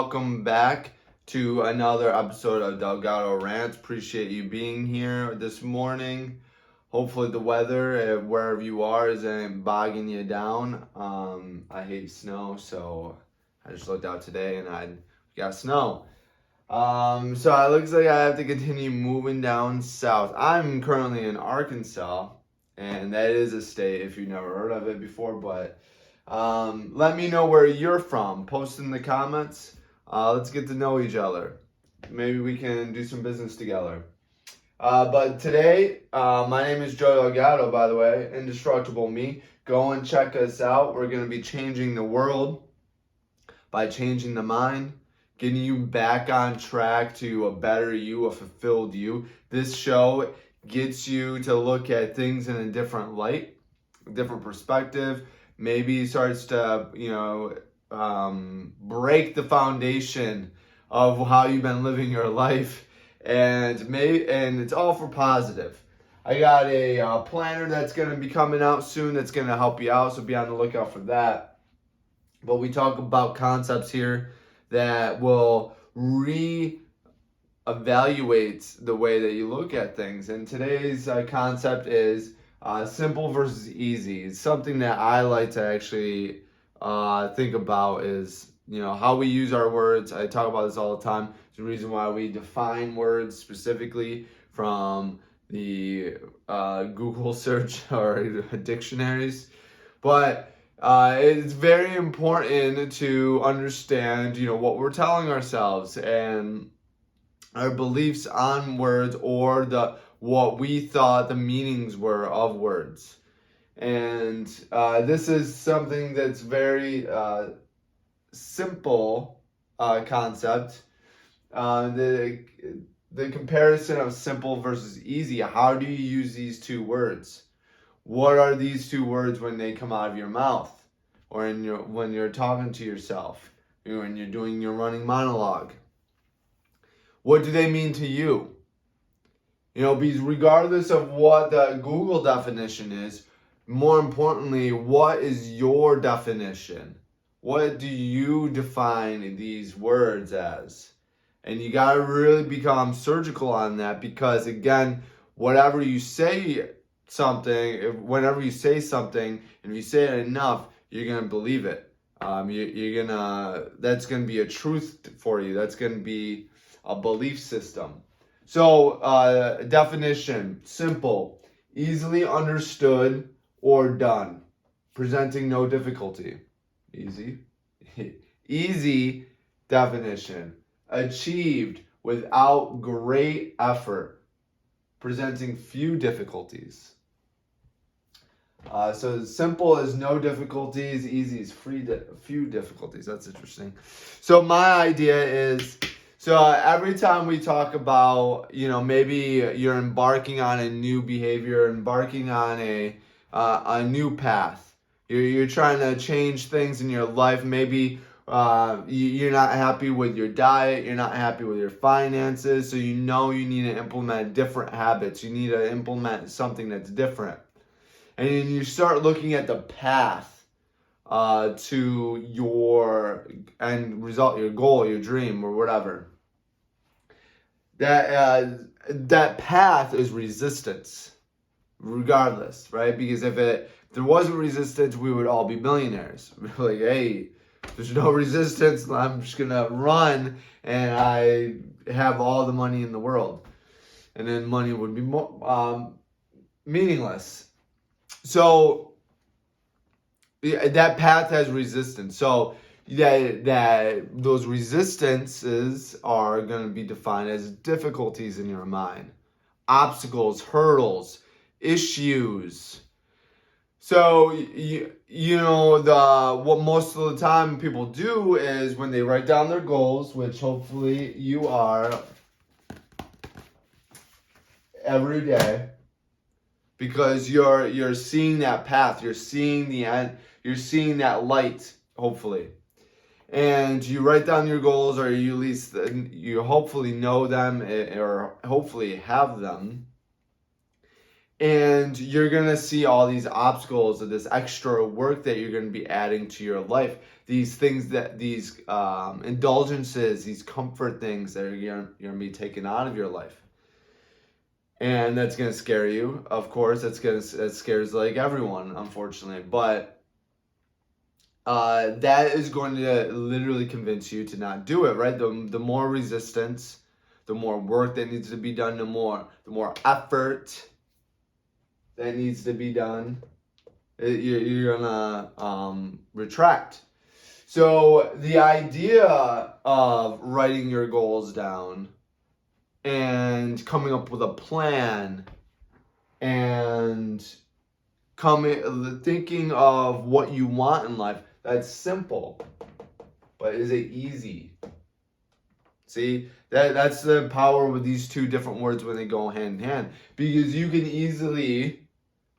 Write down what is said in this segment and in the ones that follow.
welcome back to another episode of Delgado RANTS. Appreciate you being here this morning. Hopefully the weather wherever you are isn't bogging you down. I hate snow, so I just looked out today and we got snow. So it looks like I have to continue moving down south. I'm currently in Arkansas, and that is a state if you've never heard of it before, but let me know where you're from. Post in the comments. Let's get to know each other. Maybe we can do some business together. But today, my name is Joe Delgado, by the way, Indestructible Me. Go and check us out. We're going to be changing the world by changing the mind, getting you back on track to a better you, a fulfilled you. This show gets you to look at things in a different light, a different perspective. Maybe starts to, break the foundation of how you've been living your life, and it's all for positive. I got a planner that's going to be coming out soon that's going to help you out, so be on the lookout for that. But we talk about concepts here that will re-evaluate the way that you look at things. And today's concept is simple versus easy. It's something that I like to actually think about is, how we use our words. I talk about this all the time. It's the reason why we define words specifically from the Google search or dictionaries. But it's very important to understand, what we're telling ourselves and our beliefs on words, or what we thought the meanings were of words. And this is something that's very simple concept. The comparison of simple versus easy. How do you use these two words? What are these two words when they come out of your mouth, or when you're talking to yourself, when you're doing your running monologue? What do they mean to you? Because regardless of what the Google definition is, more importantly, what is your definition? What do you define these words as? And you got to really become surgical on that, because again, whenever you say something, and if you say it enough, you're going to believe it. That's going to be a truth for you. That's going to be a belief system. So, definition, simple, easily understood or done, presenting no difficulty. Easy. Easy definition, achieved without great effort, presenting few difficulties. So simple is no difficulties, easy is few difficulties. That's interesting. So my idea is, every time we talk about, maybe you're embarking on a new behavior, embarking on a new path. You're trying to change things in your life. Maybe you're not happy with your diet. You're not happy with your finances. So you need to implement different habits. You need to implement something that's different. And then you start looking at the path to your end result, your goal, your dream, or whatever. That path is resistance, regardless, right? Because if there wasn't resistance, we would all be millionaires. We're like, hey, there's no resistance, I'm just gonna run, and I have all the money in the world, and then money would be meaningless. So that path has resistance. So that those resistances are going to be defined as difficulties in your mind, obstacles, hurdles, issues. So what most of the time people do is when they write down their goals, which hopefully you are every day, because you're seeing that path, you're seeing the end, you're seeing that light, hopefully. And you write down your goals, or you at least you hopefully know them, or hopefully have them. And you're going to see all these obstacles of this extra work that you're going to be adding to your life. These things these indulgences, these comfort things that you're going to be taken out of your life. And that's going to scare you. Of course, that scares like everyone, unfortunately. But that is going to literally convince you to not do it, right? The more resistance, the more work that needs to be done, the more effort that needs to be done, you're gonna retract. So the idea of writing your goals down and coming up with a plan and thinking of what you want in life, that's simple, but is it easy? See, that's the power with these two different words when they go hand in hand, because you can easily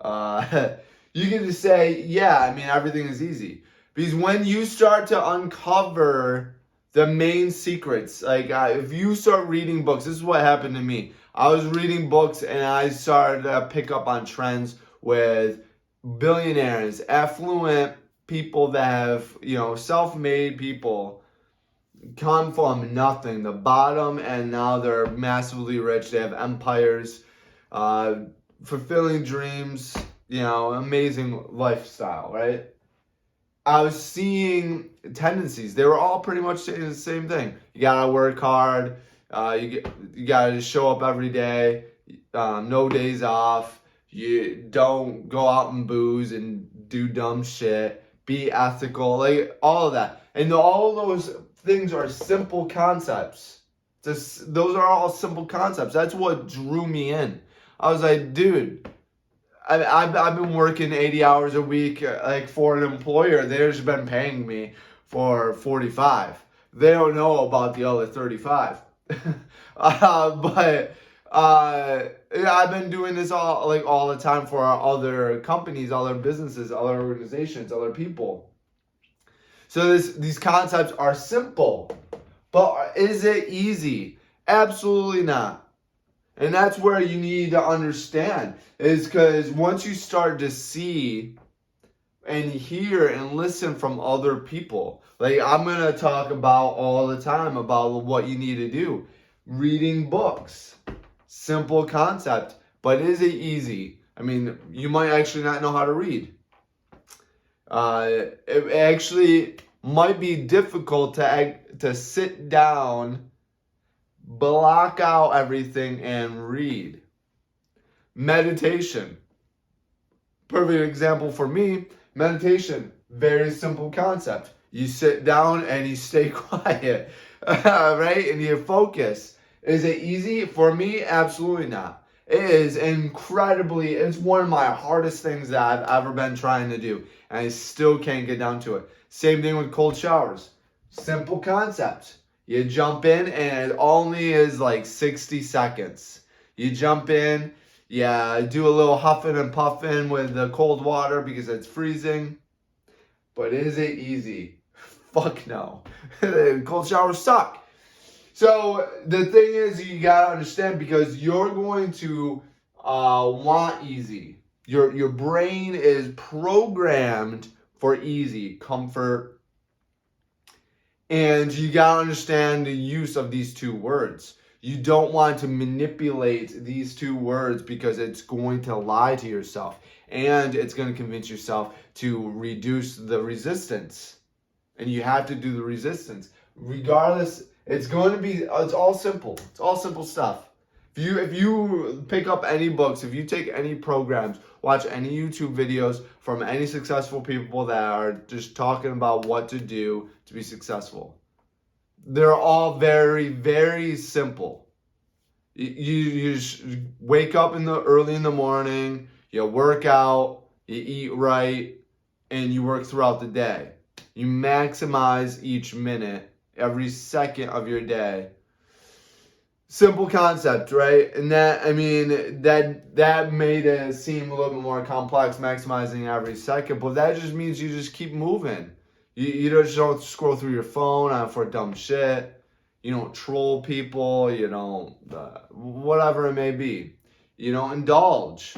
you can just say, yeah, I mean, everything is easy. Because when you start to uncover the main secrets, like if you start reading books, this is what happened to me. I was reading books and I started to pick up on trends with billionaires, affluent people that have, self-made people come from nothing, the bottom, and now they're massively rich. They have empires, fulfilling dreams, amazing lifestyle, right? I was seeing tendencies. They were all pretty much saying the same thing. You gotta work hard. You gotta show up every day. No days off. You don't go out and booze and do dumb shit. Be ethical, like all of that. And all those things are simple concepts. Those are all simple concepts. That's what drew me in. I was like, dude, I've been working 80 hours a week, like for an employer. They've just been paying me for 45. They don't know about the other 35. But I've been doing this all the time for other companies, other businesses, other organizations, other people. So these concepts are simple, but is it easy? Absolutely not. And that's where you need to understand, is because once you start to see and hear and listen from other people, like I'm going to talk about all the time about what you need to do. Reading books, simple concept, but is it easy? I mean, you might actually not know how to read. It actually might be difficult to sit down, block out everything, and read. Meditation. Perfect example for me. Meditation, very simple concept. You sit down and you stay quiet, right? And you focus. Is it easy? For me, absolutely not. It is it's one of my hardest things that I've ever been trying to do, and I still can't get down to it. Same thing with cold showers. Simple concept. You jump in and it only is like 60 seconds. You jump in, do a little huffing and puffing with the cold water because it's freezing. But is it easy? Fuck no. Cold showers suck. So the thing is, you gotta understand, because you're going to want easy. Your brain is programmed for easy, comfort. And you gotta understand the use of these two words. You don't want to manipulate these two words, because it's going to lie to yourself. And it's going to convince yourself to reduce the resistance. And you have to do the resistance. Regardless, it's all simple. It's all simple stuff. If you pick up any books, if you take any programs, watch any YouTube videos from any successful people that are just talking about what to do to be successful, they're all very, very simple. You just wake up early in the morning, you work out, you eat right, and you work throughout the day. You maximize each minute, every second of your day. Simple concept, right? And that made it seem a little bit more complex, maximizing every second, but that just means you just keep moving. You just don't scroll through your phone for dumb shit. You don't troll people. You don't, whatever it may be. You don't indulge.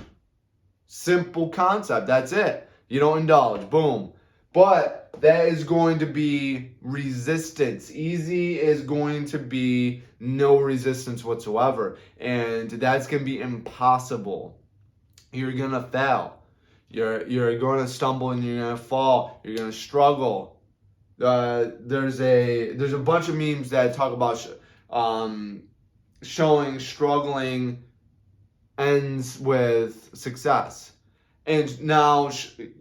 Simple concept. That's it. You don't indulge. Boom. But that is going to be resistance. Easy is going to be no resistance whatsoever. And that's going to be impossible. You're going to fail. You're going to stumble and you're going to fall. You're going to struggle. There's a bunch of memes that talk about showing struggling ends with success. And now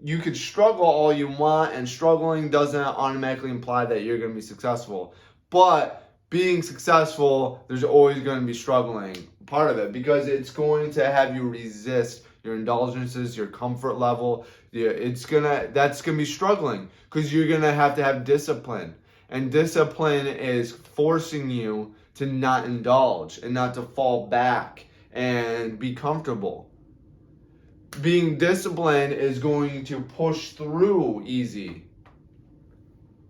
you could struggle all you want, and struggling doesn't automatically imply that you're going to be successful. But being successful, there's always going to be struggling part of it, because it's going to have you resist your indulgences, your comfort level. That's gonna be struggling, because you're gonna have discipline, and discipline is forcing you to not indulge and not to fall back and be comfortable. Being disciplined is going to push through easy.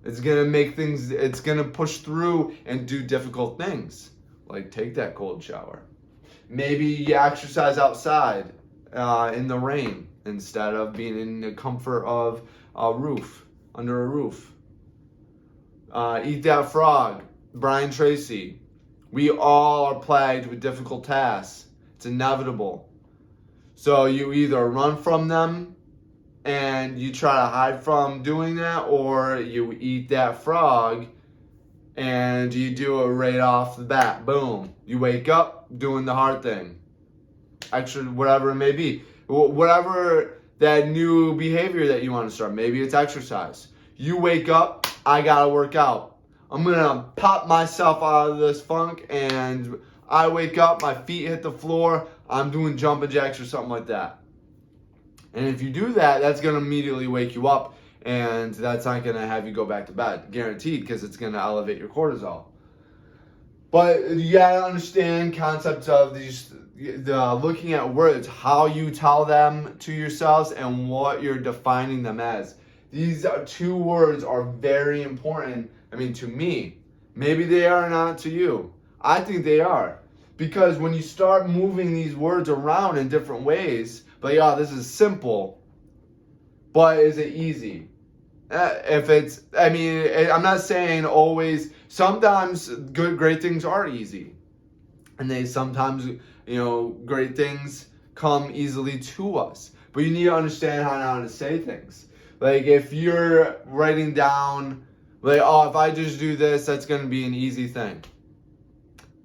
It's gonna push through and do difficult things, like take that cold shower. Maybe you exercise outside in the rain instead of being in the comfort of under a roof. Eat that frog, Brian Tracy. We all are plagued with difficult tasks. It's inevitable. So you either run from them and you try to hide from doing that, or you eat that frog and you do it right off the bat. Boom. You wake up doing the hard thing. Actually, whatever it may be. Whatever that new behavior that you want to start. Maybe it's exercise. You wake up, I gotta work out. I'm gonna pop myself out of this funk, and I wake up, my feet hit the floor, I'm doing jumping jacks or something like that. And if you do that, that's gonna immediately wake you up, and that's not gonna have you go back to bed, guaranteed, because it's gonna elevate your cortisol. But you gotta understand concepts of looking at words, how you tell them to yourselves, and what you're defining them as. These two words are very important. I mean, to me, maybe they are not to you. I think they are, because when you start moving these words around in different ways, like, oh, this is simple, but is it easy? I'm not saying always. Sometimes great things are easy, and sometimes great things come easily to us. But you need to understand how to say things. Like, if you're writing down, like, oh, if I just do this, that's going to be an easy thing.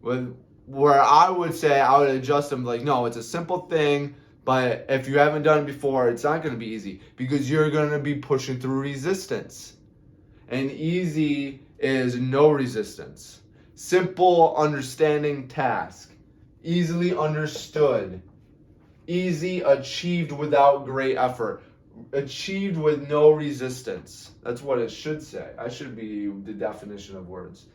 Where I would say, I would adjust them, like, no, it's a simple thing, but if you haven't done it before, it's not going to be easy, because you're going to be pushing through resistance. And easy is no resistance. Simple, understanding task. Easily understood. Easy, achieved without great effort. Achieved with no resistance. That's what it should say. I should be the definition of words.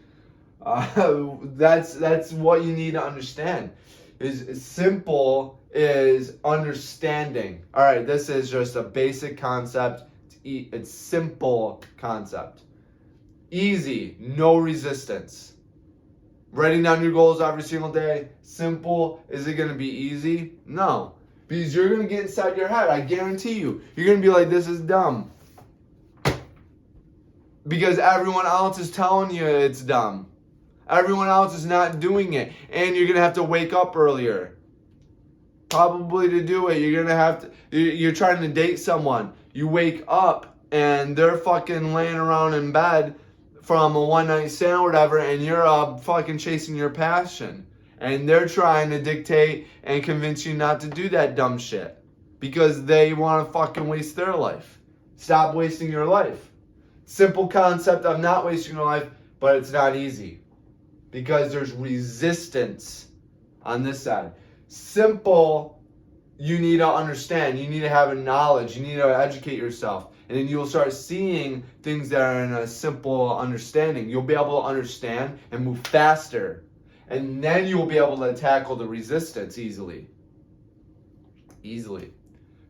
That's what you need to understand. Is simple is understanding. All right, this is just a basic concept. It's simple concept. Easy, no resistance. Writing down your goals every single day. Simple. Is it going to be easy? No. Because you're going to get inside your head. I guarantee you. You're going to be like, this is dumb. Because everyone else is telling you it's dumb. Everyone else is not doing it. And you're going to have to wake up earlier. Probably to do it. You're trying to date someone. You wake up and they're fucking laying around in bed from a one-night stand or whatever, and you're fucking chasing your passion. And they're trying to dictate and convince you not to do that dumb shit, because they want to fucking waste their life. Stop wasting your life. Simple concept of not wasting your life, but it's not easy, because there's resistance on this side. Simple, you need to understand. You need to have a knowledge. You need to educate yourself. And then you'll start seeing things that are in a simple understanding. You'll be able to understand and move faster. And then you'll be able to tackle the resistance easily.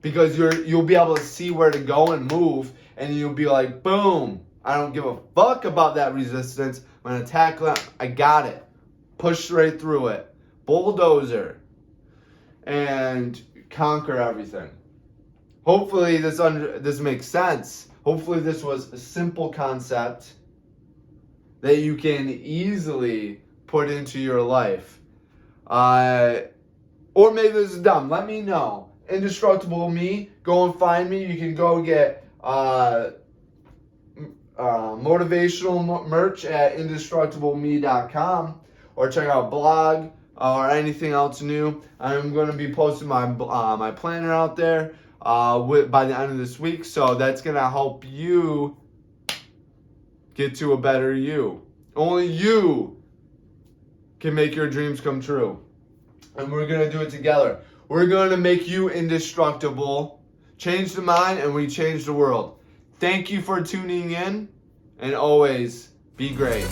Because you'll be able to see where to go and move. And you'll be like, boom, I don't give a fuck about that resistance. I'm going to tackle it. I got it. Push right through it. Bulldozer. And conquer everything. Hopefully this makes sense. Hopefully this was a simple concept that you can easily put into your life. Or maybe this is dumb. Let me know. Indestructible Me. Go and find me. You can go get motivational merch at indestructibleme.com, or check out blog or anything else new. I'm going to be posting my my planner out there by the end of this week, so that's going to help you get to a better you. Only you can make your dreams come true, and we're going to do it together. We're going to make you indestructible, change the mind, and we change the world. Thank you for tuning in, and always be great.